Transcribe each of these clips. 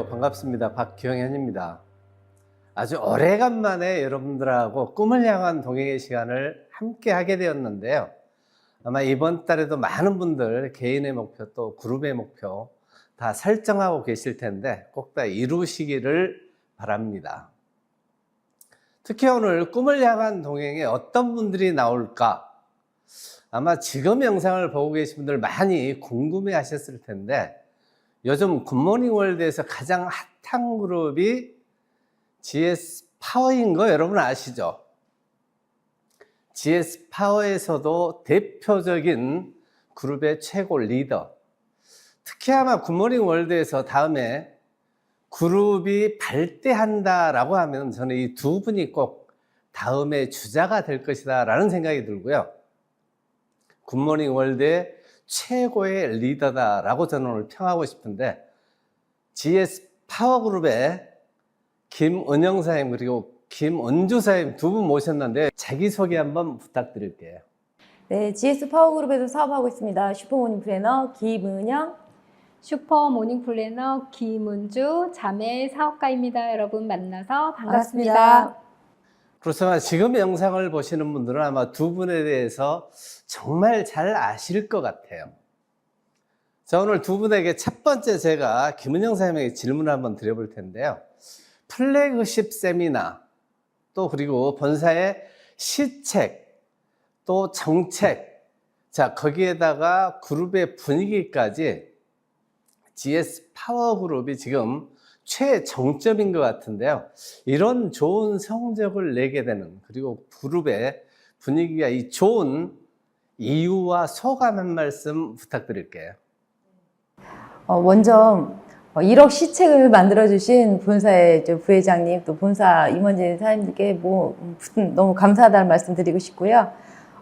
반갑습니다. 박경현입니다. 아주 오래간만에 여러분들하고 꿈을 향한 동행의 시간을 함께 하게 되었는데요. 아마 이번 달에도 많은 분들 개인의 목표 또 그룹의 목표 다 설정하고 계실 텐데 꼭 다 이루시기를 바랍니다. 특히 오늘 꿈을 향한 동행에 어떤 분들이 나올까? 아마 지금 영상을 보고 계신 분들 많이 궁금해 하셨을 텐데 요즘 굿모닝 월드에서 가장 핫한 그룹이 GS 파워인 거 여러분 아시죠? GS 파워에서도 대표적인 그룹의 최고 리더. 특히 아마 굿모닝 월드에서 다음에 그룹이 발대한다라고 하면 저는 이 두 분이 꼭 다음의 주자가 될 것이다 라는 생각이 들고요. 굿모닝 월드의 최고의 리더다라고 저는 오늘 평하고 싶은데 GS 파워그룹의 김은영 사님 그리고 김은주 사님 두 분 모셨는데 자기소개 한번 부탁드릴게요. 네, GS 파워그룹에서 사업하고 있습니다. 슈퍼모닝 플래너 김은영, 슈퍼모닝 플래너 김은주, 자매 사업가입니다. 여러분 만나서 반갑습니다. 반갑습니다. 그렇지만 지금 영상을 보시는 분들은 아마 두 분에 대해서 정말 잘 아실 것 같아요. 자, 오늘 두 분에게 첫 번째 제가 김은영 사님에게 질문을 한번 드려볼 텐데요. 플래그십 세미나 또 그리고 본사의 시책 또 정책 자 거기에다가 그룹의 분위기까지 GS 파워그룹이 지금 최정점인 것 같은데요. 이런 좋은 성적을 내게 되는 그리고 그룹의 분위기가 이 좋은 이유와 소감 한 말씀 부탁드릴게요. 먼저 1억 시책을 만들어주신 본사의 부회장님 또 본사 임원진 사장님께 너무 감사하다는 말씀 드리고 싶고요.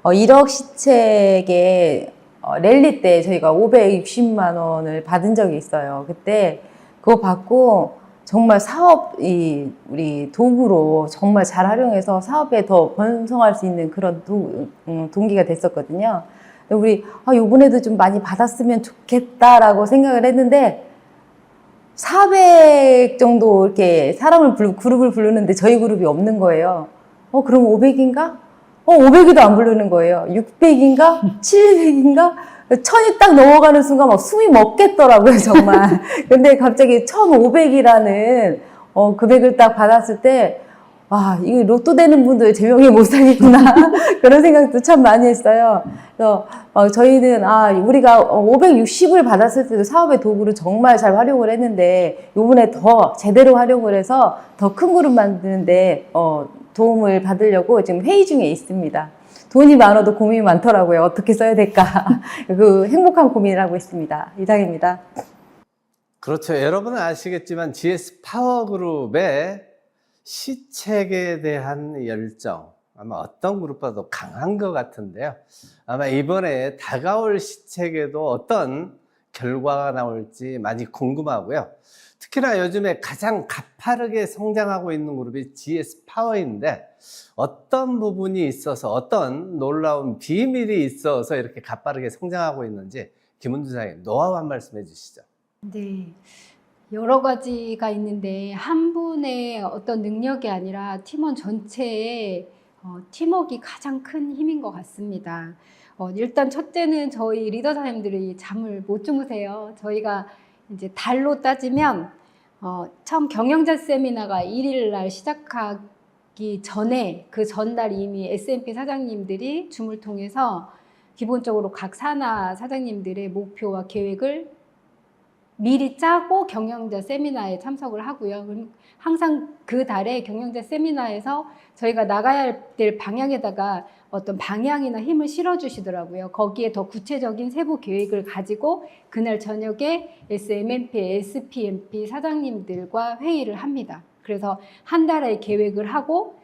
1억 시책에 랠리 때 저희가 560만 원을 받은 적이 있어요. 그때 그거 받고 정말 우리 도구로 정말 잘 활용해서 사업에 더 번성할 수 있는 그런 동기가 됐었거든요. 우리 요번에도 좀 많이 받았으면 좋겠다라고 생각을 했는데 400 정도 이렇게 그룹을 부르는데 저희 그룹이 없는 거예요. 그럼 500인가? 500이도 안 부르는 거예요. 600인가? 700인가? 1000이 딱 넘어가는 순간 막 숨이 멎겠더라고요, 정말. 근데 갑자기 1500이라는 금액을 딱 받았을 때, 와, 이거 로또 되는 분들 제명에 못 살겠구나. 그런 생각도 참 많이 했어요. 그래서 저희는, 우리가 560을 받았을 때도 사업의 도구를 정말 잘 활용을 했는데, 요번에 더 제대로 활용을 해서 더 큰 그룹 만드는데, 도움을 받으려고 지금 회의 중에 있습니다. 돈이 많아도 고민이 많더라고요. 어떻게 써야 될까. 그 행복한 고민을 하고 있습니다. 이상입니다. 그렇죠. 여러분은 아시겠지만 GS 파워그룹의 시책에 대한 열정 아마 어떤 그룹보다도 강한 것 같은데요. 아마 이번에 다가올 시책에도 어떤 결과가 나올지 많이 궁금하고요. 특히나 요즘에 가장 가파르게 성장하고 있는 그룹이 GS 파워인데 어떤 부분이 있어서 어떤 놀라운 비밀이 있어서 이렇게 가파르게 성장하고 있는지 김은주 사장님 노하우 한 말씀 해주시죠. 네, 여러 가지가 있는데 한 분의 어떤 능력이 아니라 팀원 전체의 팀워크가 가장 큰 힘인 것 같습니다. 일단 첫째는 저희 리더사님들이 잠을 못 주무세요. 저희가 이제 달로 따지면 처음 경영자 세미나가 1일 날 시작하기 전에 그 전날 이미 S&P 사장님들이 줌을 통해서 기본적으로 각 산하 사장님들의 목표와 계획을 미리 짜고 경영자 세미나에 참석을 하고요. 그럼 항상 그 달에 경영자 세미나에서 저희가 나가야 될 방향에다가 어떤 방향이나 힘을 실어주시더라고요. 거기에 더 구체적인 세부 계획을 가지고 그날 저녁에 SMMP, SPMP 사장님들과 회의를 합니다. 그래서 한 달의 계획을 하고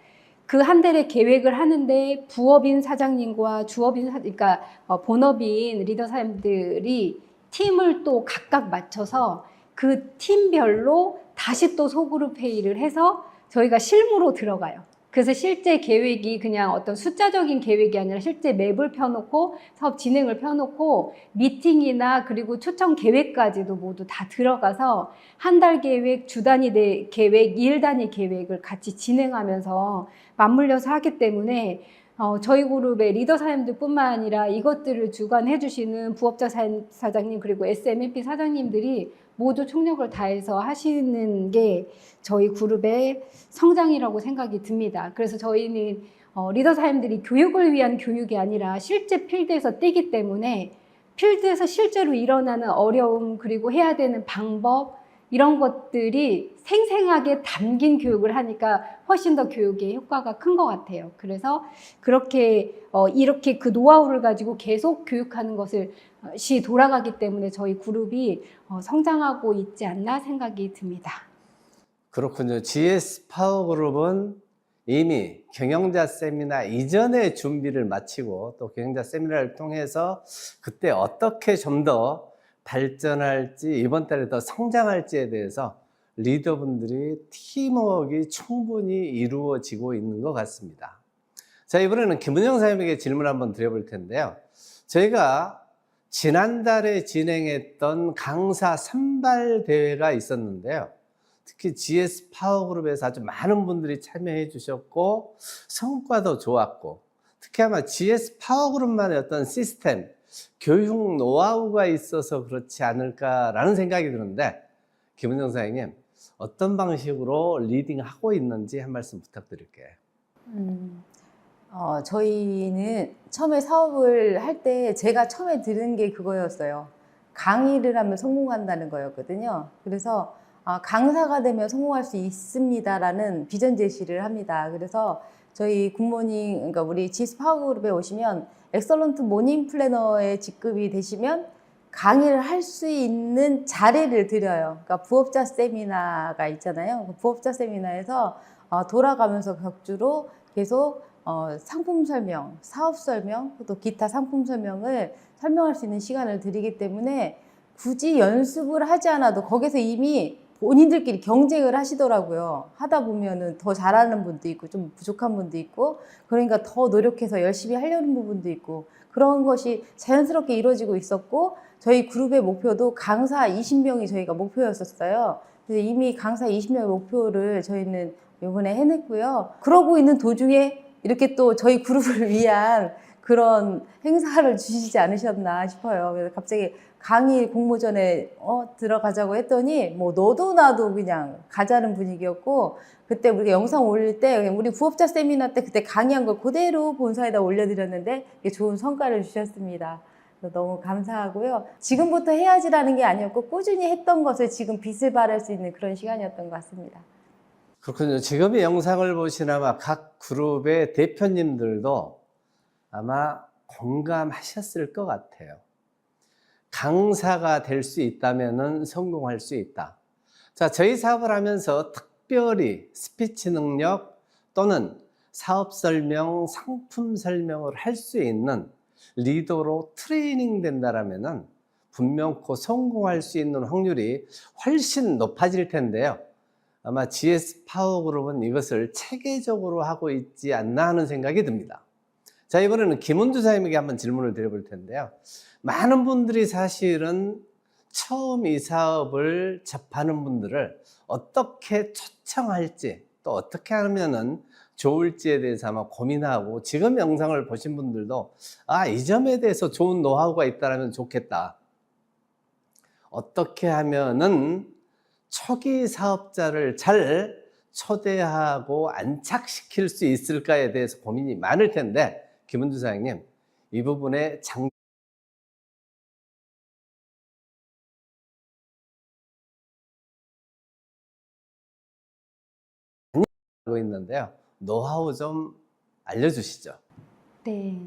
그 한 달의 계획을 하는데 부업인 사장님과 그러니까 본업인 리더 사람들이 팀을 또 각각 맞춰서 그 팀별로 다시 또 소그룹 회의를 해서 저희가 실무로 들어가요. 그래서 실제 계획이 그냥 어떤 숫자적인 계획이 아니라 실제 맵을 펴놓고 사업 진행을 펴놓고 미팅이나 그리고 초청 계획까지도 모두 다 들어가서 한 달 계획, 주 단위 계획, 일 단위 계획을 같이 진행하면서 맞물려서 하기 때문에 저희 그룹의 리더 사장님들뿐만 아니라 이것들을 주관해 주시는 부업자 사장님 그리고 SMMP 사장님들이 모두 총력을 다해서 하시는 게 저희 그룹의 성장이라고 생각이 듭니다. 그래서 저희는 리더 사장님들이 교육을 위한 교육이 아니라 실제 필드에서 뛰기 때문에 필드에서 실제로 일어나는 어려움 그리고 해야 되는 방법 이런 것들이 생생하게 담긴 교육을 하니까 훨씬 더 교육의 효과가 큰 것 같아요. 그래서 그렇게 이렇게 그 노하우를 가지고 계속 교육하는 것이 돌아가기 때문에 저희 그룹이 성장하고 있지 않나 생각이 듭니다. 그렇군요. GS 파워그룹은 이미 경영자 세미나 이전에 준비를 마치고 또 경영자 세미나를 통해서 그때 어떻게 좀 더 발전할지 이번 달에 더 성장할지에 대해서 리더분들이 팀워크가 충분히 이루어지고 있는 것 같습니다. 자, 이번에는 김은영 사장님에게 질문 한번 드려볼 텐데요. 저희가 지난달에 진행했던 강사 선발 대회가 있었는데요. 특히 GS 파워그룹에서 아주 많은 분들이 참여해 주셨고 성과도 좋았고 특히 아마 GS 파워그룹만의 어떤 시스템, 교육 노하우가 있어서 그렇지 않을까라는 생각이 드는데 김은영 사장님 어떤 방식으로 리딩하고 있는지 한 말씀 부탁드릴게요. 저희는 처음에 사업을 할 때 제가 처음에 들은 게 그거였어요. 강의를 하면 성공한다는 거였거든요. 그래서 강사가 되면 성공할 수 있습니다라는 비전 제시를 합니다. 그래서 저희 굿모닝, 그러니까 우리 GS 파워그룹에 오시면 엑설런트 모닝 플래너에 직급이 되시면 강의를 할 수 있는 자리를 드려요. 그러니까 부업자 세미나가 있잖아요. 그 부업자 세미나에서 돌아가면서 격주로 계속 상품 설명, 사업 설명, 또 기타 상품 설명을 설명할 수 있는 시간을 드리기 때문에 굳이 연습을 하지 않아도 거기서 이미 본인들끼리 경쟁을 하시더라고요. 하다 보면은 더 잘하는 분도 있고 좀 부족한 분도 있고 그러니까 더 노력해서 열심히 하려는 부분도 있고 그런 것이 자연스럽게 이루어지고 있었고 저희 그룹의 목표도 강사 20명이 저희가 목표였었어요. 그래서 이미 강사 20명의 목표를 저희는 이번에 해냈고요. 그러고 있는 도중에 이렇게 또 저희 그룹을 위한 그런 행사를 주시지 않으셨나 싶어요. 그래서 갑자기 강의 공모전에 들어가자고 했더니 뭐 너도 나도 그냥 가자는 분위기였고 그때 우리가 영상 올릴 때 우리 부업자 세미나 때 그때 강의한 걸 그대로 본사에다 올려드렸는데 좋은 성과를 주셨습니다. 너무 감사하고요. 지금부터 해야지라는 게 아니었고 꾸준히 했던 것을 지금 빛을 발할 수 있는 그런 시간이었던 것 같습니다. 그렇군요. 지금 이 영상을 보신 아마 각 그룹의 대표님들도 아마 공감하셨을 것 같아요. 강사가 될 수 있다면 성공할 수 있다. 자, 저희 사업을 하면서 특별히 스피치 능력 또는 사업 설명, 상품 설명을 할 수 있는 리더로 트레이닝 된다라면은 분명코 성공할 수 있는 확률이 훨씬 높아질 텐데요. 아마 GS 파워그룹은 이것을 체계적으로 하고 있지 않나 하는 생각이 듭니다. 자, 이번에는 김은주 사장님에게 한번 질문을 드려볼 텐데요. 많은 분들이 사실은 처음 이 사업을 접하는 분들을 어떻게 초청할지 또 어떻게 하면은 좋을지에 대해서 아마 고민하고 지금 영상을 보신 분들도 이 점에 대해서 좋은 노하우가 있다면 좋겠다. 어떻게 하면은 초기 사업자를 잘 초대하고 안착시킬 수 있을까에 대해서 고민이 많을 텐데 김은주 사장님 이 부분에 하고 있는데요. 노하우 좀 알려주시죠. 네.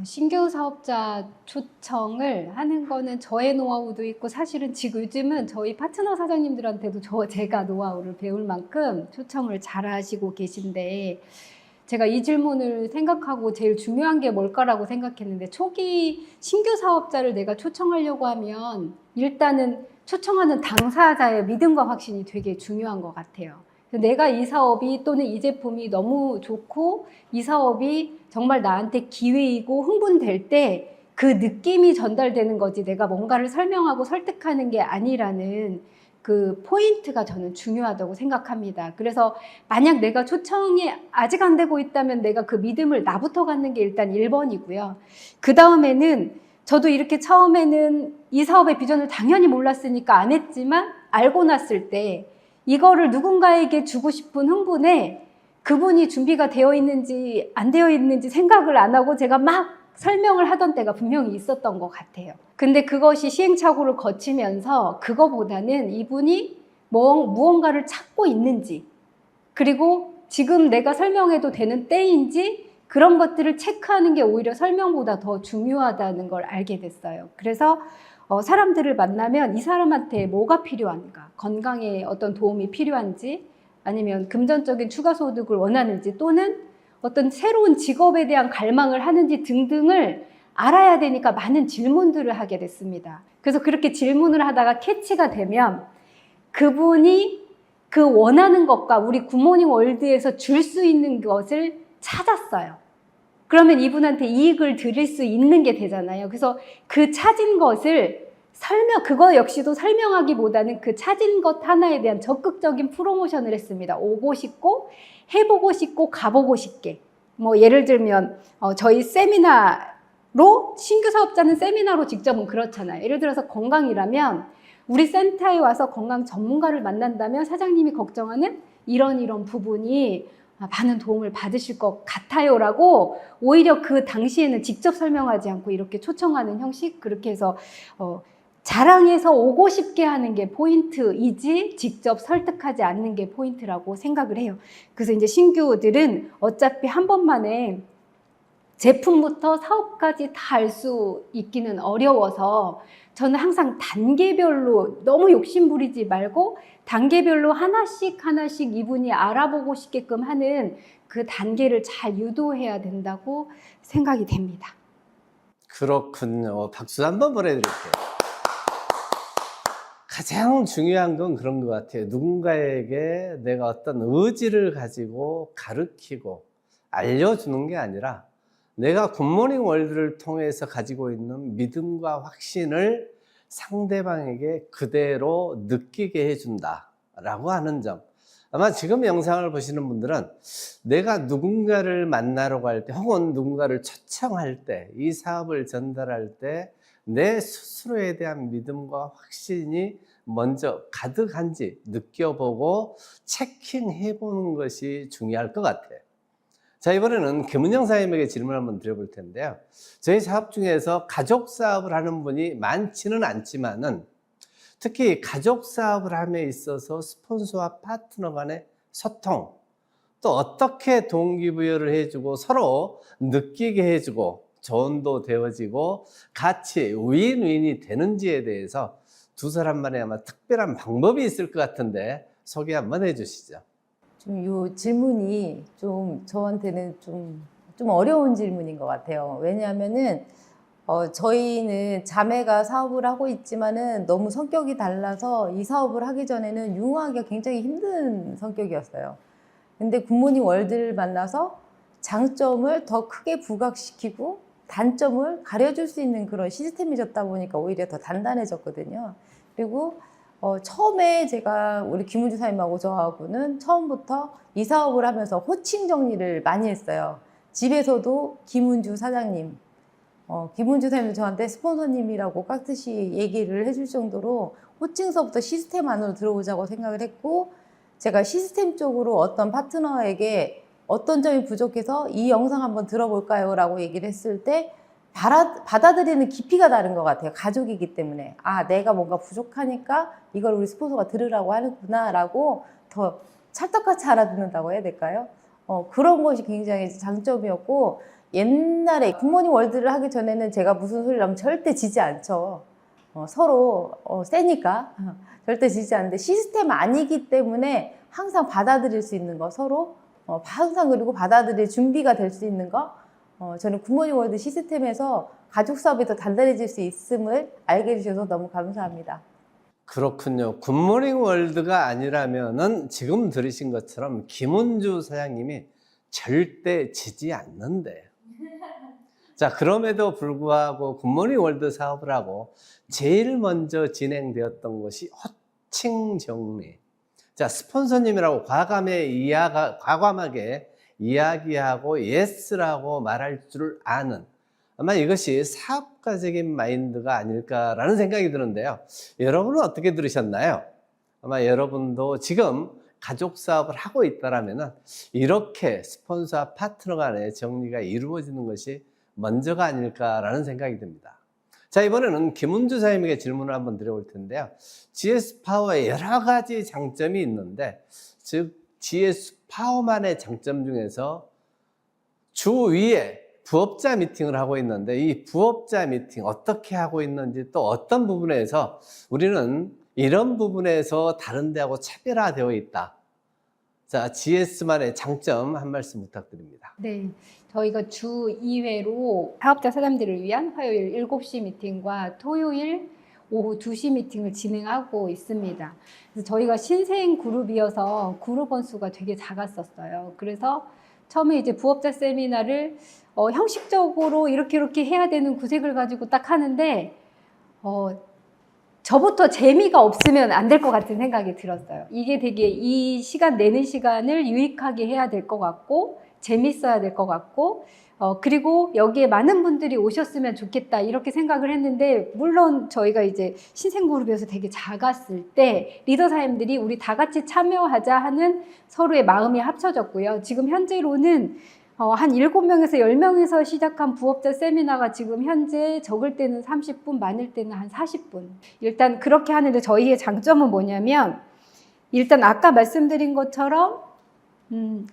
신규 사업자 초청을 하는 거는 저의 노하우도 있고 사실은 지금 요즘은 저희 파트너 사장님들한테도 제가 노하우를 배울 만큼 초청을 잘 하시고 계신데 제가 이 질문을 생각하고 제일 중요한 게 뭘까라고 생각했는데 초기 신규 사업자를 내가 초청하려고 하면 일단은 초청하는 당사자의 믿음과 확신이 되게 중요한 것 같아요. 내가 이 사업이 또는 이 제품이 너무 좋고 이 사업이 정말 나한테 기회이고 흥분될 때 그 느낌이 전달되는 거지 내가 뭔가를 설명하고 설득하는 게 아니라는 그 포인트가 저는 중요하다고 생각합니다. 그래서 만약 내가 초청이 아직 안 되고 있다면 내가 그 믿음을 나부터 갖는 게 일단 1번이고요. 그 다음에는 저도 이렇게 처음에는 이 사업의 비전을 당연히 몰랐으니까 안 했지만 알고 났을 때 이거를 누군가에게 주고 싶은 흥분에 그분이 준비가 되어 있는지 안 되어 있는지 생각을 안 하고 제가 막 설명을 하던 때가 분명히 있었던 것 같아요. 근데 그것이 시행착오를 거치면서 그거보다는 이분이 무언가를 찾고 있는지 그리고 지금 내가 설명해도 되는 때인지 그런 것들을 체크하는 게 오히려 설명보다 더 중요하다는 걸 알게 됐어요. 그래서 사람들을 만나면 이 사람한테 뭐가 필요한가, 건강에 어떤 도움이 필요한지 아니면 금전적인 추가 소득을 원하는지 또는 어떤 새로운 직업에 대한 갈망을 하는지 등등을 알아야 되니까 많은 질문들을 하게 됐습니다. 그래서 그렇게 질문을 하다가 캐치가 되면 그분이 그 원하는 것과 우리 굿모닝 월드에서 줄 수 있는 것을 찾았어요. 그러면 이분한테 이익을 드릴 수 있는 게 되잖아요. 그래서 그 찾은 것을 그거 역시도 설명하기보다는 그 찾은 것 하나에 대한 적극적인 프로모션을 했습니다. 오고 싶고, 해보고 싶고, 가보고 싶게. 뭐, 예를 들면, 저희 세미나로, 신규 사업자는 세미나로 직접은 그렇잖아요. 예를 들어서 건강이라면, 우리 센터에 와서 건강 전문가를 만난다면 사장님이 걱정하는 이런 부분이 많은 도움을 받으실 것 같아요 라고 오히려 그 당시에는 직접 설명하지 않고 이렇게 초청하는 형식 그렇게 해서 자랑해서 오고 싶게 하는 게 포인트이지 직접 설득하지 않는 게 포인트라고 생각을 해요. 그래서 이제 신규들은 어차피 한 번만에 제품부터 사업까지 다 알 수 있기는 어려워서 저는 항상 단계별로 너무 욕심 부리지 말고 단계별로 하나씩 이분이 알아보고 싶게끔 하는 그 단계를 잘 유도해야 된다고 생각이 됩니다. 그렇군요. 박수 한번 보내드릴게요. 가장 중요한 건 그런 것 같아요. 누군가에게 내가 어떤 의지를 가지고 가르치고 알려주는 게 아니라 내가 굿모닝 월드를 통해서 가지고 있는 믿음과 확신을 상대방에게 그대로 느끼게 해준다라고 하는 점. 아마 지금 영상을 보시는 분들은 내가 누군가를 만나러 갈 때 혹은 누군가를 초청할 때 이 사업을 전달할 때 내 스스로에 대한 믿음과 확신이 먼저 가득한지 느껴보고 체킹해보는 것이 중요할 것 같아요. 자, 이번에는 김은영 사장님에게 질문을 한번 드려볼 텐데요. 저희 사업 중에서 가족 사업을 하는 분이 많지는 않지만은 특히 가족 사업을 함에 있어서 스폰서와 파트너 간의 소통, 또 어떻게 동기부여를 해주고 서로 느끼게 해주고 조언도 되어지고 같이 윈윈이 되는지에 대해서 두 사람만의 아마 특별한 방법이 있을 것 같은데 소개 한번 해주시죠. 좀 이 질문이 좀 저한테는 좀 어려운 질문인 것 같아요. 왜냐하면은 저희는 자매가 사업을 하고 있지만은 너무 성격이 달라서 이 사업을 하기 전에는 융화하기가 굉장히 힘든 성격이었어요. 근데 굿모닝 월드를 만나서 장점을 더 크게 부각시키고 단점을 가려줄 수 있는 그런 시스템이졌다 보니까 오히려 더 단단해졌거든요. 그리고 처음에 제가 우리 김은주 사장님하고 저하고는 처음부터 이 사업을 하면서 호칭 정리를 많이 했어요. 집에서도 김은주 사장님, 김은주 사장님 저한테 스폰서님이라고 깍듯이 얘기를 해줄 정도로 호칭서부터 시스템 안으로 들어오자고 생각을 했고, 제가 시스템 쪽으로 어떤 파트너에게 어떤 점이 부족해서 이 영상 한번 들어볼까요? 라고 얘기를 했을 때 받아들이는 깊이가 다른 것 같아요. 가족이기 때문에. 아, 내가 뭔가 부족하니까 이걸 우리 스폰서가 들으라고 하는구나 라고 더 찰떡같이 알아듣는다고 해야 될까요? 그런 것이 굉장히 장점이었고, 옛날에 굿모닝 월드를 하기 전에는 제가 무슨 소리를 하면 절대 지지 않죠. 서로 세니까 절대 지지 않는데, 시스템 아니기 때문에 항상 받아들일 수 있는 거, 서로 항상, 그리고 받아들일 준비가 될 수 있는 거, 저는 굿모닝 월드 시스템에서 가족 사업이 더 단단해질 수 있음을 알게 해주셔서 너무 감사합니다. 그렇군요. 굿모닝 월드가 아니라면은 지금 들으신 것처럼 김은주 사장님이 절대 지지 않는데. 자, 그럼에도 불구하고 굿모닝 월드 사업을 하고 제일 먼저 진행되었던 것이 호칭 정리. 자, 스폰서님이라고 과감하게 이야기하고 예스라고 말할 줄 아는, 아마 이것이 사업가적인 마인드가 아닐까라는 생각이 드는데요. 여러분은 어떻게 들으셨나요? 아마 여러분도 지금 가족 사업을 하고 있다라면 이렇게 스폰서와 파트너 간의 정리가 이루어지는 것이 먼저가 아닐까라는 생각이 듭니다. 자, 이번에는 김은주 사장님에게 질문을 한번 드려볼 텐데요. GS 파워에 여러 가지 장점이 있는데, 즉 GS 파워만의 장점 중에서 주 위에 부업자 미팅을 하고 있는데, 이 부업자 미팅 어떻게 하고 있는지, 또 어떤 부분에서 우리는 이런 부분에서 다른 데하고 차별화되어 있다. 자, GS만의 장점 한 말씀 부탁드립니다. 네, 저희가 주 2회로 사업자 사장님들을 위한 화요일 7시 미팅과 토요일 오후 2시 미팅을 진행하고 있습니다. 그래서 저희가 신생 그룹이어서 그룹 원수가 되게 작았었어요. 그래서 처음에 이제 부업자 세미나를 형식적으로 이렇게 해야 되는 구색을 가지고 딱 하는데 저부터 재미가 없으면 안 될 것 같은 생각이 들었어요. 이게 되게 이 시간 내는 시간을 유익하게 해야 될 것 같고 재밌어야 될 것 같고 그리고 여기에 많은 분들이 오셨으면 좋겠다 이렇게 생각을 했는데, 물론 저희가 이제 신생그룹에서 되게 작았을 때 리더 사님들이 우리 다 같이 참여하자 하는 서로의 마음이 합쳐졌고요. 지금 현재로는 한 7명에서 10명에서 시작한 부업자 세미나가 지금 현재 적을 때는 30분, 많을 때는 한 40분. 일단 그렇게 하는데 저희의 장점은 뭐냐면, 일단 아까 말씀드린 것처럼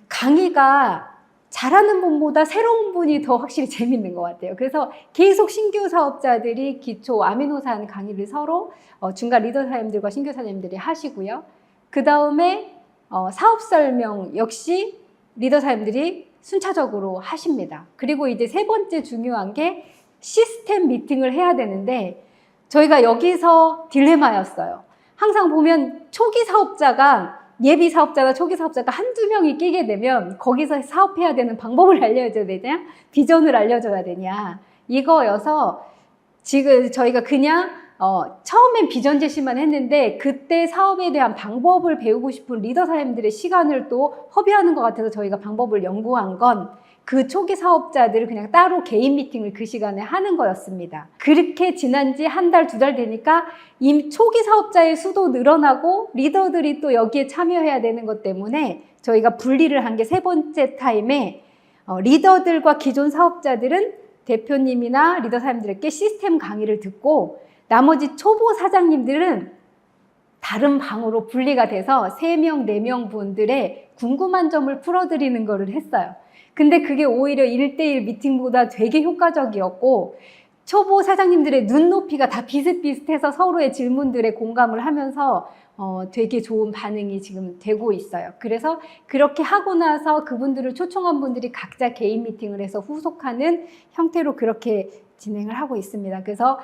강의가 잘하는 분보다 새로운 분이 더 확실히 재밌는 것 같아요. 그래서 계속 신규 사업자들이 기초 아미노산 강의를 서로 중간 리더 사장님들과 신규 사장님들이 하시고요. 그 다음에 사업 설명 역시 리더 사장님들이 순차적으로 하십니다. 그리고 이제 세 번째 중요한 게 시스템 미팅을 해야 되는데, 저희가 여기서 딜레마였어요. 항상 보면 초기 사업자가, 예비 사업자나 초기 사업자가 한두 명이 끼게 되면 거기서 사업해야 되는 방법을 알려줘야 되냐, 비전을 알려줘야 되냐, 이거여서 지금 저희가 그냥 처음엔 비전 제시만 했는데, 그때 사업에 대한 방법을 배우고 싶은 리더 사장님들의 시간을 또 허비하는 것 같아서 저희가 방법을 연구한 건 그 초기 사업자들을 그냥 따로 개인 미팅을 그 시간에 하는 거였습니다. 그렇게 지난 지 한 달, 2달 되니까 이미 초기 사업자의 수도 늘어나고 리더들이 또 여기에 참여해야 되는 것 때문에 저희가 분리를 한 게 세 번째 타임에 리더들과 기존 사업자들은 대표님이나 리더 사장님들에게 시스템 강의를 듣고, 나머지 초보 사장님들은 다른 방으로 분리가 돼서 3명, 4명 분들의 궁금한 점을 풀어드리는 거를 했어요. 근데 그게 오히려 1대1 미팅보다 되게 효과적이었고, 초보 사장님들의 눈높이가 다 비슷비슷해서 서로의 질문들에 공감을 하면서 되게 좋은 반응이 지금 되고 있어요. 그래서 그렇게 하고 나서 그분들을 초청한 분들이 각자 개인 미팅을 해서 후속하는 형태로 그렇게 진행을 하고 있습니다. 그래서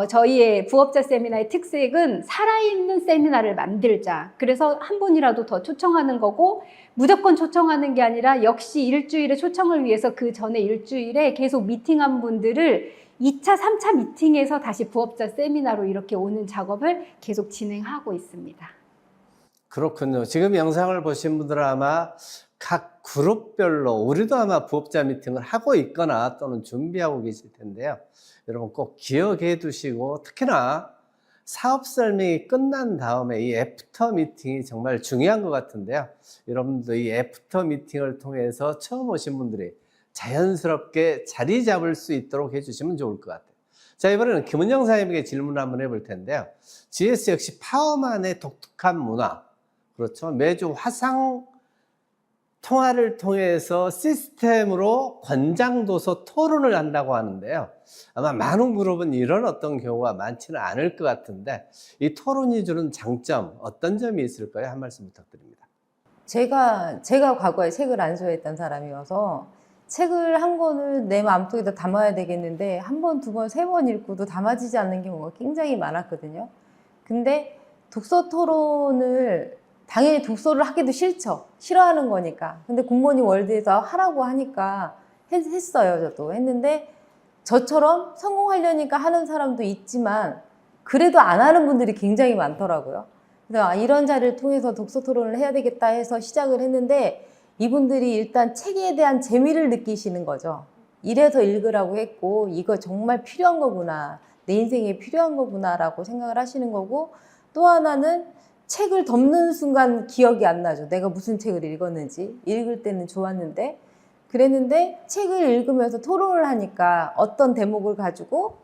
저희의 부업자 세미나의 특색은 살아있는 세미나를 만들자. 그래서 한 분이라도 더 초청하는 거고, 무조건 초청하는 게 아니라 역시 일주일에 초청을 위해서 그 전에 일주일에 계속 미팅한 분들을 2차, 3차 미팅에서 다시 부업자 세미나로 이렇게 오는 작업을 계속 진행하고 있습니다. 그렇군요. 지금 영상을 보신 분들은 아마 각 그룹별로, 우리도 아마 부업자 미팅을 하고 있거나 또는 준비하고 계실 텐데요. 여러분 꼭 기억해 두시고, 특히나 사업 설명이 끝난 다음에 이 애프터 미팅이 정말 중요한 것 같은데요. 여러분도 이 애프터 미팅을 통해서 처음 오신 분들이 자연스럽게 자리 잡을 수 있도록 해주시면 좋을 것 같아요. 자, 이번에는 김은영 사장님에게 질문을 한번 해볼 텐데요. GS 역시 파워만의 독특한 문화, 그렇죠. 매주 화상 통화를 통해서 시스템으로 권장도서 토론을 한다고 하는데요. 아마 많은 그룹은 이런 어떤 경우가 많지는 않을 것 같은데, 이 토론이 주는 장점, 어떤 점이 있을까요? 한 말씀 부탁드립니다. 제가 과거에 책을 안 좋아했던 사람이어서 책을 한 권을 내 마음속에다 담아야 되겠는데 한 번, 두 번, 세 번 읽고도 담아지지 않는 경우가 굉장히 많았거든요. 근데 독서 토론을 당연히 독서를 하기도 싫죠. 싫어하는 거니까. 근데 굿모닝 월드에서 하라고 하니까 했어요. 저도 했는데 저처럼 성공하려니까 하는 사람도 있지만 그래도 안 하는 분들이 굉장히 많더라고요. 그래서 이런 자리를 통해서 독서 토론을 해야 되겠다 해서 시작을 했는데 이분들이 일단 책에 대한 재미를 느끼시는 거죠. 이래서 읽으라고 했고 이거 정말 필요한 거구나. 내 인생에 필요한 거구나 라고 생각을 하시는 거고 또 하나는 책을 덮는 순간 기억이 안 나죠. 내가 무슨 책을 읽었는지. 읽을 때는 좋았는데 그랬는데 책을 읽으면서 토론을 하니까 어떤 대목을 가지고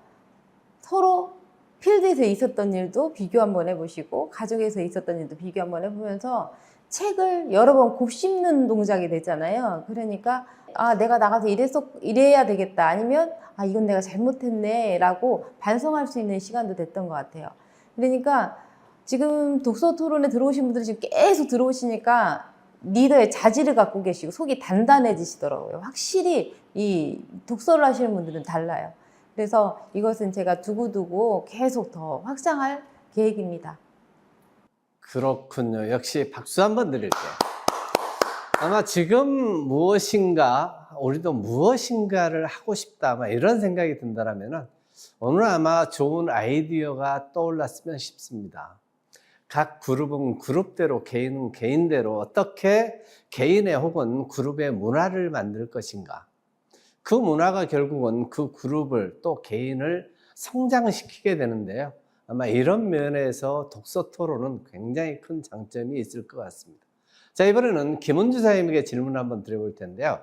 서로 필드에서 있었던 일도 비교 한번 해보시고 가족에서 있었던 일도 비교 한번 해보면서 책을 여러 번 곱씹는 동작이 되잖아요. 그러니까 내가 나가서 이래야 되겠다. 아니면 이건 내가 잘못했네 라고 반성할 수 있는 시간도 됐던 것 같아요. 그러니까 지금 독서 토론에 들어오신 분들이 지금 계속 들어오시니까 리더의 자질을 갖고 계시고 속이 단단해지시더라고요. 확실히 이 독서를 하시는 분들은 달라요. 그래서 이것은 제가 두고두고 계속 더 확장할 계획입니다. 그렇군요. 역시 박수 한번 드릴게요. 아마 지금 우리도 무엇인가를 하고 싶다, 아마 이런 생각이 든다면 오늘 아마 좋은 아이디어가 떠올랐으면 싶습니다. 각 그룹은 그룹대로, 개인은 개인대로 어떻게 개인의 혹은 그룹의 문화를 만들 것인가. 그 문화가 결국은 그 그룹을 또 개인을 성장시키게 되는데요. 아마 이런 면에서 독서 토론은 굉장히 큰 장점이 있을 것 같습니다. 자, 이번에는 김은주 사장님에게 질문을 한번 드려볼 텐데요.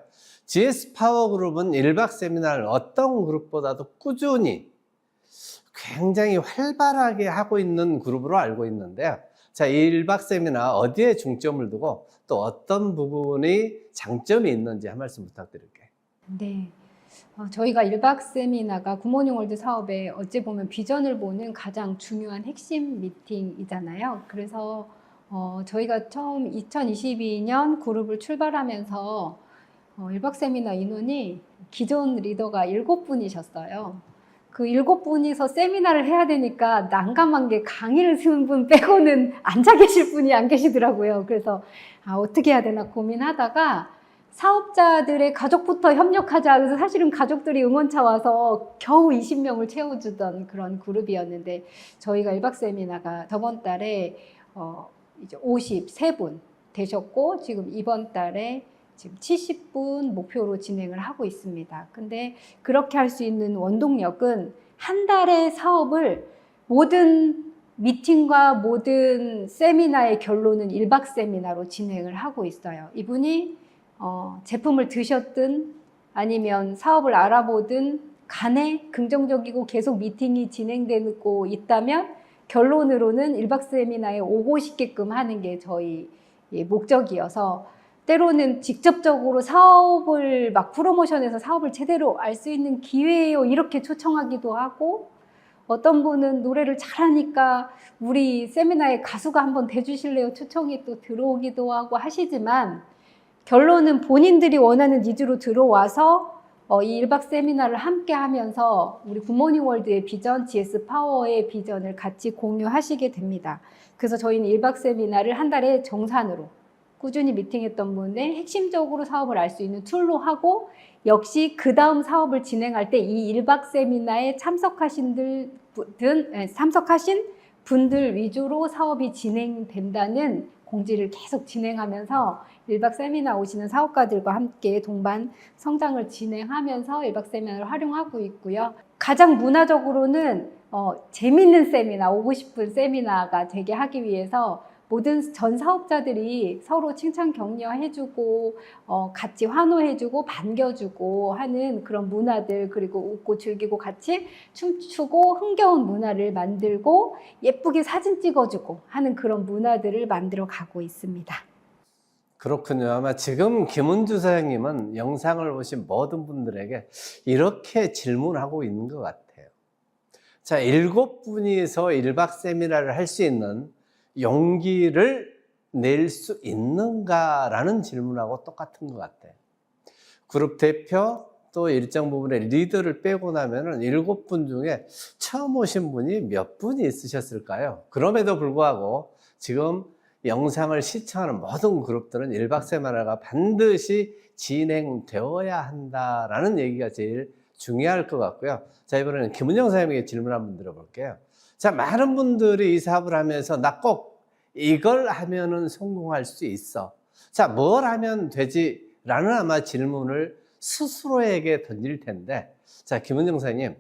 GS 파워 그룹은 1박 세미나를 어떤 그룹보다도 꾸준히 굉장히 활발하게 하고 있는 그룹으로 알고 있는데요. 자, 이 1박 세미나 어디에 중점을 두고 또 어떤 부분이 장점이 있는지 한 말씀 부탁드릴게요. 네. 저희가 1박 세미나가 굿모닝 월드 사업의 어찌 보면 비전을 보는 가장 중요한 핵심 미팅이잖아요. 그래서 저희가 처음 2022년 그룹을 출발하면서 1박 세미나 인원이 기존 리더가 7분이셨어요. 그 7분이서 세미나를 해야 되니까 난감한 게 강의를 쓰는 분 빼고는 앉아 계실 분이 안 계시더라고요. 그래서 어떻게 해야 되나 고민하다가 사업자들의 가족부터 협력하자. 그래서 사실은 가족들이 응원차 와서 겨우 20명을 채워주던 그런 그룹이었는데 저희가 1박 세미나가 저번 달에 이제 53분 되셨고 지금 이번 달에 지금 70분 목표로 진행을 하고 있습니다. 근데 그렇게 할 수 있는 원동력은 한 달의 사업을 모든 미팅과 모든 세미나의 결론은 1박 세미나로 진행을 하고 있어요. 이분이 제품을 드셨든 아니면 사업을 알아보든 간에 긍정적이고 계속 미팅이 진행되고 있다면 결론으로는 1박 세미나에 오고 싶게끔 하는 게 저희 목적이어서 때로는 직접적으로 사업을 막 프로모션해서 사업을 제대로 알 수 있는 기회예요 이렇게 초청하기도 하고 어떤 분은 노래를 잘하니까 우리 세미나에 가수가 한번 돼주실래요 초청이 또 들어오기도 하고 하시지만 결론은 본인들이 원하는 니즈로 들어와서 이 1박 세미나를 함께 하면서 우리 굿모닝 월드의 비전, GS 파워의 비전을 같이 공유하시게 됩니다. 그래서 저희는 1박 세미나를 한 달에 정산으로 꾸준히 미팅했던 분의 핵심적으로 사업을 알 수 있는 툴로 하고 역시 그 다음 사업을 진행할 때 이 1박 세미나에 참석하신 분들 위주로 사업이 진행된다는 공지를 계속 진행하면서 1박 세미나 오시는 사업가들과 함께 동반 성장을 진행하면서 1박 세미나를 활용하고 있고요. 가장 문화적으로는 재밌는 세미나, 오고 싶은 세미나가 되게 하기 위해서 모든 전 사업자들이 서로 칭찬 격려해주고 같이 환호해주고 반겨주고 하는 그런 문화들 그리고 웃고 즐기고 같이 춤추고 흥겨운 문화를 만들고 예쁘게 사진 찍어주고 하는 그런 문화들을 만들어 가고 있습니다. 그렇군요. 아마 지금 김은주 사장님은 영상을 보신 모든 분들에게 이렇게 질문하고 있는 것 같아요. 자, 7분이서 1박 세미나를 할 수 있는 용기를 낼 수 있는가라는 질문하고 똑같은 것 같아요. 그룹 대표, 또 일정 부분의 리더를 빼고 나면은 7분 중에 처음 오신 분이 몇 분이 있으셨을까요? 그럼에도 불구하고 지금 영상을 시청하는 모든 그룹들은 1박 세미나가 반드시 진행되어야 한다라는 얘기가 제일 중요할 것 같고요. 자, 이번에는 김은영 사장님에게 질문 한번 드려볼게요. 자, 많은 분들이 이 사업을 하면서 나 꼭 이걸 하면은 성공할 수 있어. 자, 뭘 하면 되지? 라는 아마 질문을 스스로에게 던질 텐데, 자, 김은영 사장님,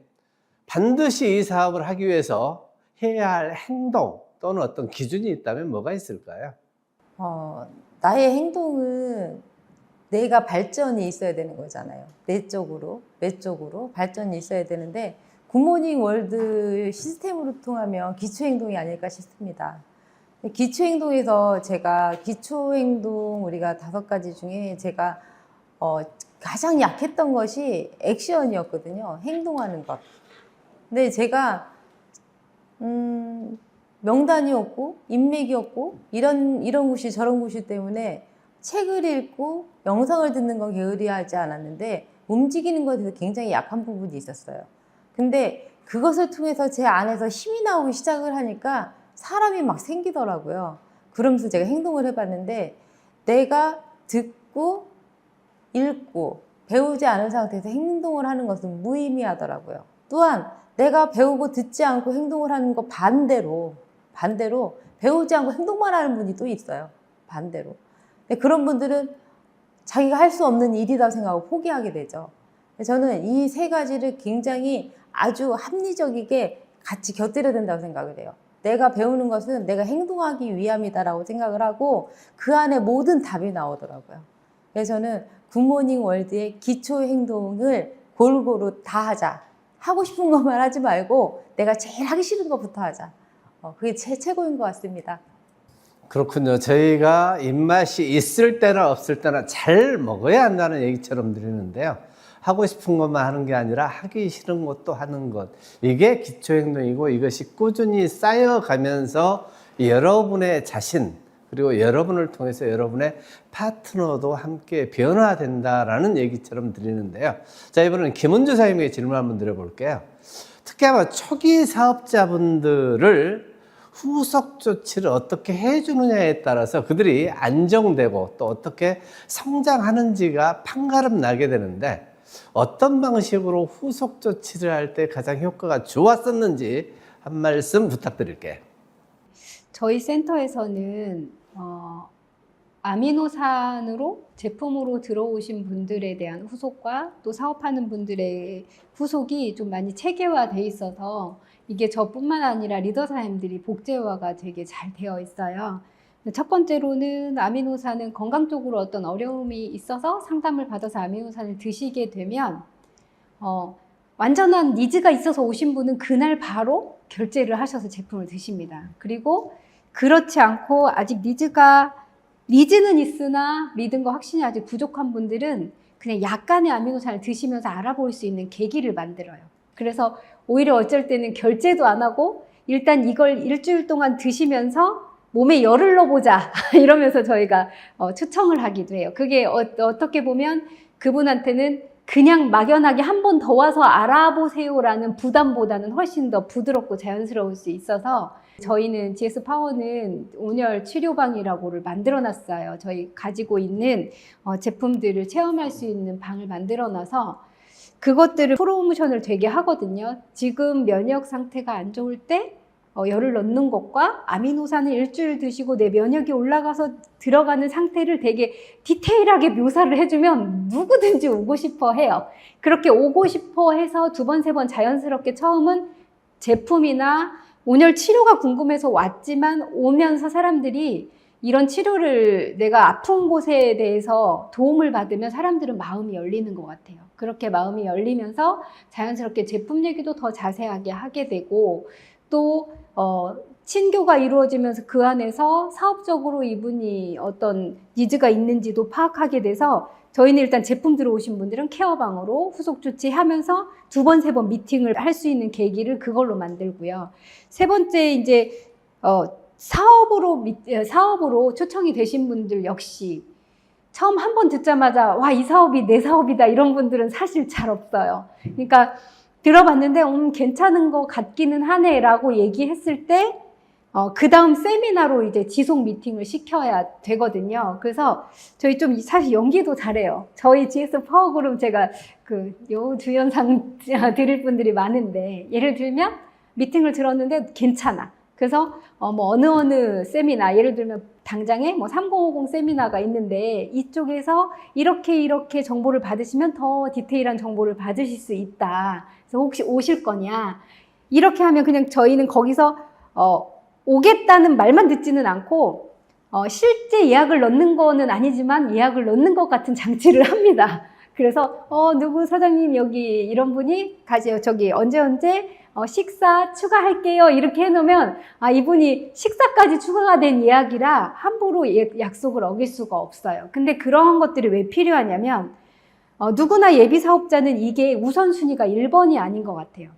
반드시 이 사업을 하기 위해서 해야 할 행동 또는 어떤 기준이 있다면 뭐가 있을까요? 나의 행동은 내가 발전이 있어야 되는 거잖아요. 내적으로, 외적으로 발전이 있어야 되는데, 굿모닝 월드 시스템으로 통하면 기초행동이 아닐까 싶습니다. 기초행동에서 제가 기초행동 우리가 5가지 중에 제가 가장 약했던 것이 액션이었거든요. 행동하는 것. 근데 제가 명단이었고 인맥이었고 이런 곳이 저런 곳이 때문에 책을 읽고 영상을 듣는 건 게으리하지 않았는데 움직이는 것에 대해서 굉장히 약한 부분이 있었어요. 근데 그것을 통해서 제 안에서 힘이 나오기 시작을 하니까 사람이 막 생기더라고요. 그러면서 제가 행동을 해봤는데 내가 듣고 읽고 배우지 않은 상태에서 행동을 하는 것은 무의미하더라고요. 또한 내가 배우고 듣지 않고 행동을 하는 거 반대로 배우지 않고 행동만 하는 분이 또 있어요. 반대로. 근데 그런 분들은 자기가 할 수 없는 일이라고 생각하고 포기하게 되죠. 저는 이 3가지를 굉장히 아주 합리적이게 같이 곁들여야 된다고 생각을 해요. 내가 배우는 것은 내가 행동하기 위함이다라고 생각을 하고 그 안에 모든 답이 나오더라고요. 그래서 저는 굿모닝 월드의 기초 행동을 골고루 다 하자. 하고 싶은 것만 하지 말고 내가 제일 하기 싫은 것부터 하자. 그게 최고인 것 같습니다. 그렇군요. 저희가 입맛이 있을 때나 없을 때나 잘 먹어야 한다는 얘기처럼 드리는데요. 하고 싶은 것만 하는 게 아니라 하기 싫은 것도 하는 것. 이게 기초행동이고 이것이 꾸준히 쌓여가면서 여러분의 자신 그리고 여러분을 통해서 여러분의 파트너도 함께 변화된다라는 얘기처럼 드리는데요. 자, 이번에는 김은주 사장님에게 질문 한번 드려볼게요. 특히 아마 초기 사업자분들을 후속 조치를 어떻게 해주느냐에 따라서 그들이 안정되고 또 어떻게 성장하는지가 판가름 나게 되는데 어떤 방식으로 후속 조치를 할 때 가장 효과가 좋았었는지 한 말씀 부탁드릴게요. 저희 센터에서는 아미노산으로 제품으로 들어오신 분들에 대한 후속과 또 사업하는 분들의 후속이 좀 많이 체계화돼 있어서 이게 저뿐만 아니라 리더 사님들이 복제화가 되게 잘 되어 있어요. 첫 번째로는 아미노산은 건강 쪽으로 어떤 어려움이 있어서 상담을 받아서 아미노산을 드시게 되면 완전한 니즈가 있어서 오신 분은 그날 바로 결제를 하셔서 제품을 드십니다. 그리고 그렇지 않고 아직 니즈는 있으나 믿음과 확신이 아직 부족한 분들은 그냥 약간의 아미노산을 드시면서 알아볼 수 있는 계기를 만들어요. 그래서 오히려 어쩔 때는 결제도 안 하고 일단 이걸 일주일 동안 드시면서 몸에 열을 넣어보자 이러면서 저희가 추천을 하기도 해요. 그게 어떻게 보면 그분한테는 그냥 막연하게 한 번 더 와서 알아보세요라는 부담보다는 훨씬 더 부드럽고 자연스러울 수 있어서 저희는 GS 파워는 온열 치료방이라고를 만들어 놨어요. 저희 가지고 있는 제품들을 체험할 수 있는 방을 만들어 놔서 그것들을 프로모션을 되게 하거든요. 지금 면역 상태가 안 좋을 때 열을 넣는 것과 아미노산을 일주일 드시고 내 면역이 올라가서 들어가는 상태를 되게 디테일하게 묘사를 해주면 누구든지 오고 싶어 해요. 그렇게 오고 싶어 해서 2번, 3번 자연스럽게 처음은 제품이나 온열 치료가 궁금해서 왔지만 오면서 사람들이 이런 치료를 내가 아픈 곳에 대해서 도움을 받으면 사람들은 마음이 열리는 것 같아요. 그렇게 마음이 열리면서 자연스럽게 제품 얘기도 더 자세하게 하게 되고 또 친교가 이루어지면서 그 안에서 사업적으로 이분이 어떤 니즈가 있는지도 파악하게 돼서 저희는 일단 제품 들어오신 분들은 케어방으로 후속 조치하면서 2번, 3번 미팅을 할 수 있는 계기를 그걸로 만들고요. 3번째 이제 사업으로 초청이 되신 분들 역시 처음 한 번 듣자마자 와, 이 사업이 내 사업이다 이런 분들은 사실 잘 없어요. 그러니까 들어봤는데 괜찮은 것 같기는 하네라고 얘기했을 때 그 다음 세미나로 이제 지속 미팅을 시켜야 되거든요. 그래서 저희 좀 사실 연기도 잘해요. 저희 GS 파워그룹 제가 그 여우주연상 드릴 분들이 많은데 예를 들면 미팅을 들었는데 괜찮아. 그래서 뭐 어느 세미나 예를 들면 당장에 뭐 3050 세미나가 있는데 이쪽에서 이렇게 정보를 받으시면 더 디테일한 정보를 받으실 수 있다. 그래서 혹시 오실 거냐? 이렇게 하면 그냥 저희는 거기서 오겠다는 말만 듣지는 않고 실제 예약을 넣는 거는 아니지만 예약을 넣는 것 같은 장치를 합니다. 그래서 누구 사장님 여기 이런 분이 가세요. 저기 언제 식사 추가할게요. 이렇게 해놓으면 이분이 식사까지 추가가 된 예약이라 함부로 약속을 어길 수가 없어요. 근데 그러한 것들이 왜 필요하냐면 누구나 예비 사업자는 이게 우선순위가 1번이 아닌 것 같아요.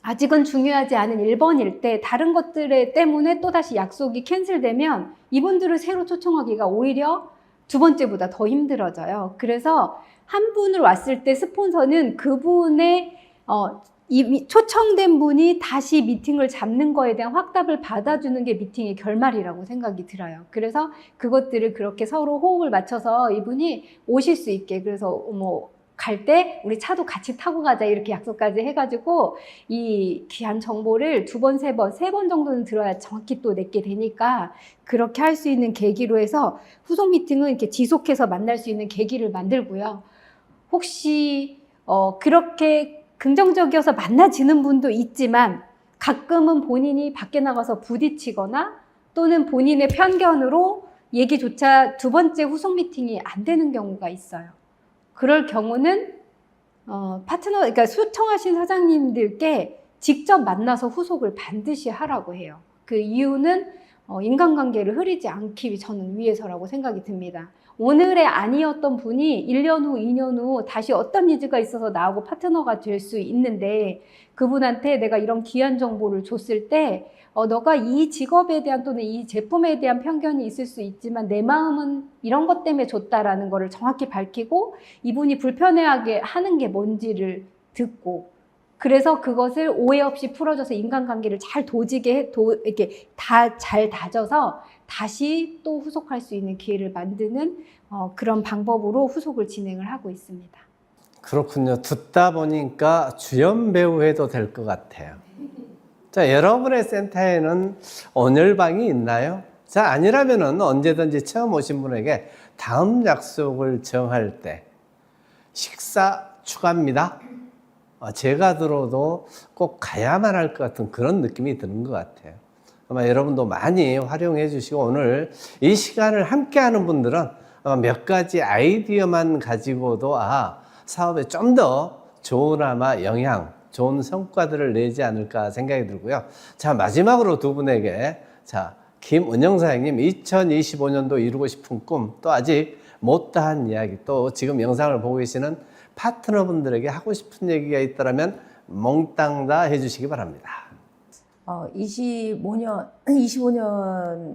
아직은 중요하지 않은 1번일 때 다른 것들 때문에 또다시 약속이 캔슬되면 이분들을 새로 초청하기가 오히려 두 번째보다 더 힘들어져요. 그래서 한 분을 왔을 때 스폰서는 그분의 이 초청된 분이 다시 미팅을 잡는 거에 대한 확답을 받아주는 게 미팅의 결말이라고 생각이 들어요. 그래서 그것들을 그렇게 서로 호흡을 맞춰서 이분이 오실 수 있게 그래서 뭐 갈 때 우리 차도 같이 타고 가자 이렇게 약속까지 해가지고 이 귀한 정보를 2번, 3번, 3번 정도는 들어야 정확히 또 내게 되니까 그렇게 할 수 있는 계기로 해서 후속 미팅은 이렇게 지속해서 만날 수 있는 계기를 만들고요. 혹시 그렇게 긍정적이어서 만나지는 분도 있지만 가끔은 본인이 밖에 나가서 부딪히거나 또는 본인의 편견으로 얘기조차 두 번째 후속 미팅이 안 되는 경우가 있어요. 그럴 경우는 그러니까 초청하신 사장님들께 직접 만나서 후속을 반드시 하라고 해요. 그 이유는 인간관계를 흐리지 않기 저는 위해서라고 생각이 듭니다. 오늘의 아니었던 분이 1년 후, 2년 후 다시 어떤 니즈가 있어서 나하고 파트너가 될 수 있는데 그분한테 내가 이런 귀한 정보를 줬을 때 너가 이 직업에 대한 또는 이 제품에 대한 편견이 있을 수 있지만 내 마음은 이런 것 때문에 줬다라는 거를 정확히 밝히고 이분이 불편해하게 하는 게 뭔지를 듣고 그래서 그것을 오해 없이 풀어줘서 인간관계를 잘 이렇게 다 잘 다져서 다시 또 후속할 수 있는 기회를 만드는 그런 방법으로 후속을 진행을 하고 있습니다. 그렇군요. 듣다 보니까 주연 배우 해도 될 것 같아요. 자, 여러분의 센터에는 온열방이 있나요? 자, 아니라면은 언제든지 처음 오신 분에게 다음 약속을 정할 때 식사 추가입니다. 제가 들어도 꼭 가야만 할 것 같은 그런 느낌이 드는 것 같아요. 아마 여러분도 많이 활용해 주시고 오늘 이 시간을 함께 하는 분들은 몇 가지 아이디어만 가지고도 사업에 좀 더 좋은 영향, 좋은 성과들을 내지 않을까 생각이 들고요. 자, 마지막으로 두 분에게 김은영 사장님 2025년도 이루고 싶은 꿈, 또 아직 못다한 이야기, 또 지금 영상을 보고 계시는 파트너분들에게 하고 싶은 얘기가 있다면 몽땅 다 해주시기 바랍니다. 25년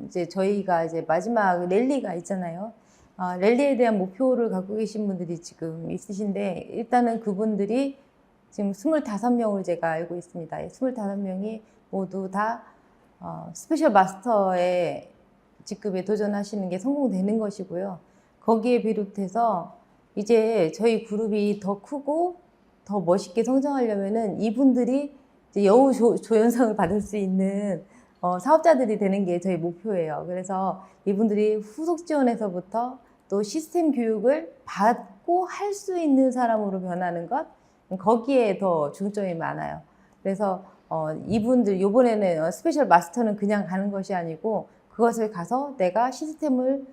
이제 저희가 이제 마지막 랠리가 있잖아요. 랠리에 대한 목표를 갖고 계신 분들이 지금 있으신데 일단은 그분들이 지금 25명을 제가 알고 있습니다. 25명이 모두 다 스페셜 마스터의 직급에 도전하시는 게 성공되는 것이고요. 거기에 비롯해서 이제 저희 그룹이 더 크고 더 멋있게 성장하려면은 이분들이 이제 여우 조연상을 받을 수 있는 사업자들이 되는 게 저희 목표예요. 그래서 이분들이 후속 지원에서부터 또 시스템 교육을 받고 할 수 있는 사람으로 변하는 것, 거기에 더 중점이 많아요. 그래서 이분들 요번에는 스페셜 마스터는 그냥 가는 것이 아니고 그것을 가서 내가 시스템을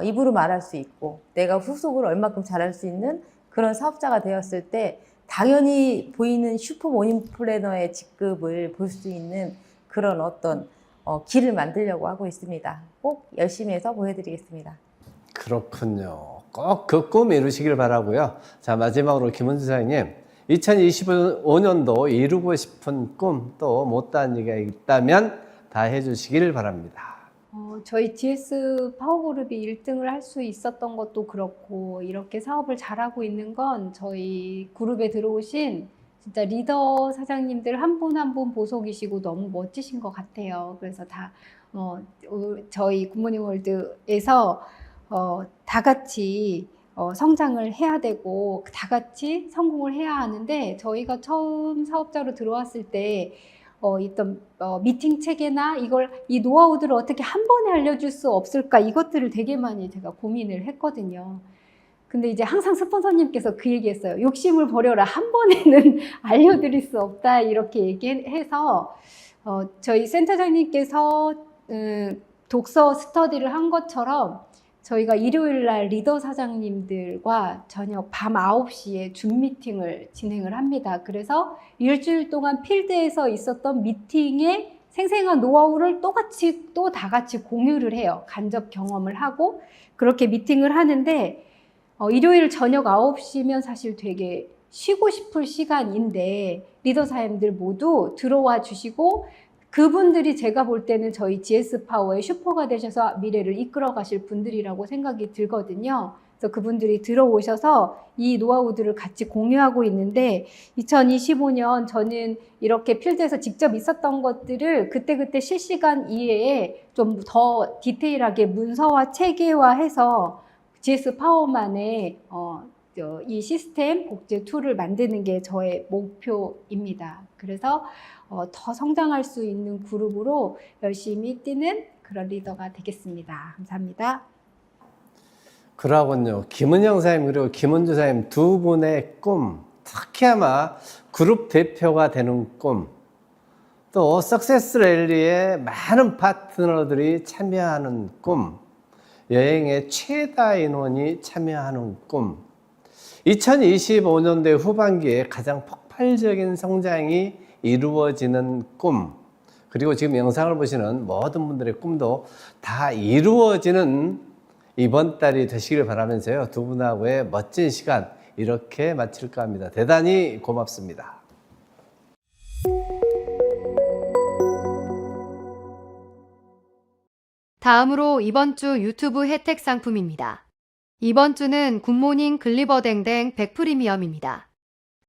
입으로 말할 수 있고 내가 후속을 얼마큼 잘할 수 있는 그런 사업자가 되었을 때 당연히 보이는 슈퍼 모닝 플래너의 직급을 볼 수 있는 그런 어떤 길을 만들려고 하고 있습니다. 꼭 열심히 해서 보여드리겠습니다. 그렇군요. 꼭 그 꿈 이루시길 바라고요. 자, 마지막으로 김은주 사장님 2025년도 이루고 싶은 꿈 또 못다한 얘기가 있다면 다 해주시길 바랍니다. 저희 GS 파워그룹이 1등을 할 수 있었던 것도 그렇고, 이렇게 사업을 잘하고 있는 건 저희 그룹에 들어오신 진짜 리더 사장님들 한 분 한 분 보석이시고 너무 멋지신 것 같아요. 그래서 저희 굿모닝 월드에서 다 같이 성장을 해야 되고, 다 같이 성공을 해야 하는데, 저희가 처음 사업자로 들어왔을 때 있던 미팅 체계나 이 노하우들을 어떻게 한 번에 알려줄 수 없을까, 이것들을 되게 많이 제가 고민을 했거든요. 근데 이제 항상 스폰서님께서 그 얘기했어요. 욕심을 버려라. 한 번에는 알려드릴 수 없다. 이렇게 얘기해서 저희 센터장님께서 독서 스터디를 한 것처럼 저희가 일요일 날 리더 사장님들과 저녁 밤 9시에 줌 미팅을 진행을 합니다. 그래서 일주일 동안 필드에서 있었던 미팅의 생생한 노하우를 또 다 같이 공유를 해요. 간접 경험을 하고 그렇게 미팅을 하는데, 일요일 저녁 9시면 사실 되게 쉬고 싶을 시간인데 리더 사장님들 모두 들어와 주시고, 그분들이 제가 볼 때는 저희 GS 파워의 슈퍼가 되셔서 미래를 이끌어 가실 분들이라고 생각이 들거든요. 그래서 그분들이 들어오셔서 이 노하우들을 같이 공유하고 있는데, 2025년 저는 이렇게 필드에서 직접 있었던 것들을 그때그때 실시간 이해에 좀 더 디테일하게 문서화 체계화해서 GS 파워만의 이 시스템 복제 툴을 만드는 게 저의 목표입니다. 그래서 더 성장할 수 있는 그룹으로 열심히 뛰는 그런 리더가 되겠습니다. 감사합니다. 그러군요. 김은영 사장님 그리고 김은주 사장님 두 분의 꿈, 특히 아마 그룹 대표가 되는 꿈, 또 석세스 랠리에 많은 파트너들이 참여하는 꿈, 여행의 최다 인원이 참여하는 꿈, 2025년대 후반기에 가장 폭발적인 성장이 이루어지는 꿈, 그리고 지금 영상을 보시는 모든 분들의 꿈도 다 이루어지는 이번 달이 되시길 바라면서요. 두 분하고의 멋진 시간 이렇게 마칠까 합니다. 대단히 고맙습니다. 다음으로 이번 주 유튜브 혜택 상품입니다. 이번 주는 굿모닝 글리버댕댕 100 프리미엄입니다.